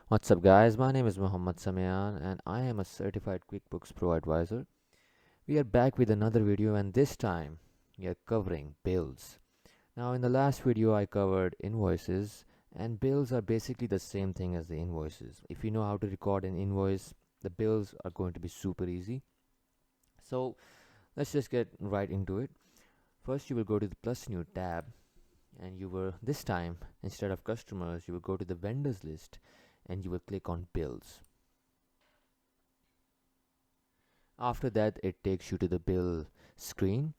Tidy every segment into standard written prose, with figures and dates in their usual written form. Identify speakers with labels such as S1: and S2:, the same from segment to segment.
S1: What's up, guys? My name is Muhammad Samian and I am a certified QuickBooks Pro advisor. We are back with another video, and this time we are covering bills. Now, in the last video, I covered invoices, and bills are basically the same thing as the invoices. If you know how to record an invoice, the bills are going to be super easy. So, let's just get right into it. First, you will go to the plus new tab, and you will, this time, instead of customers, you will go to the vendors list and you will click on bills. After that, it takes you to the bill screen,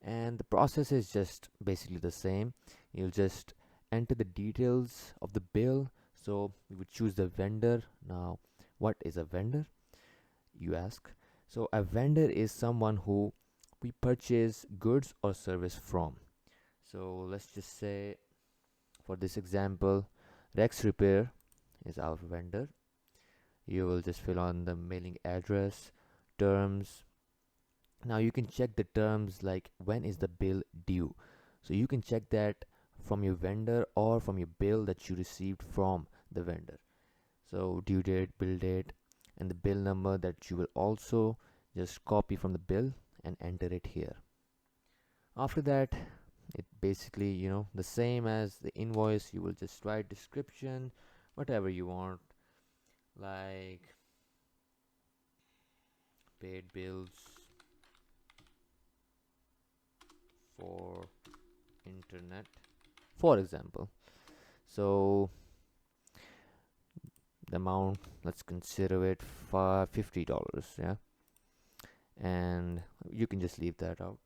S1: and the process is just basically the same. You'll just enter the details of the bill. So you would choose the vendor. Now, what is a vendor, you ask? So a vendor is someone who we purchase goods or service from. So let's just say, for this example, Rex Repair is our vendor. You will just fill on the mailing address, terms. Now you can check the terms, like when is the bill due. So you can check that from your vendor or from your bill that you received from the vendor. So due date, bill date, and the bill number that you will also just copy from the bill and enter it here. After that, it basically, the same as the invoice. You will just write description, whatever you want, like paid bills for internet, for example. So the amount, let's consider it for $50, yeah, and you can just leave that out.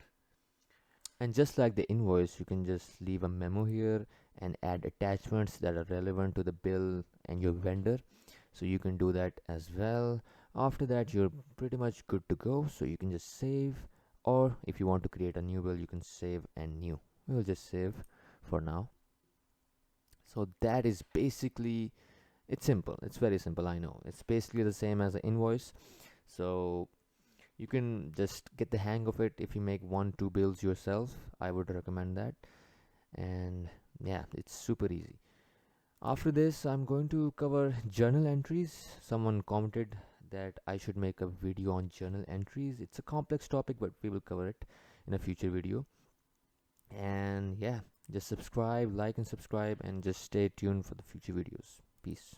S1: And just like the invoice, you can just leave a memo here and add attachments that are relevant to the bill and your vendor. So you can do that as well. After that, you're pretty much good to go. So you can just save, or if you want to create a new bill, you can save and new. We'll just save for now. So that is basically, it's simple. It's very simple, I know. It's basically the same as an invoice. So you can just get the hang of it. If you make 1-2 bills yourself, I would recommend that. And yeah, it's super easy. After this, I'm going to cover journal entries. Someone commented that I should make a video on journal entries. It's a complex topic, but we will cover it in a future video. And yeah, just subscribe, like and subscribe, and just stay tuned for the future videos. Peace.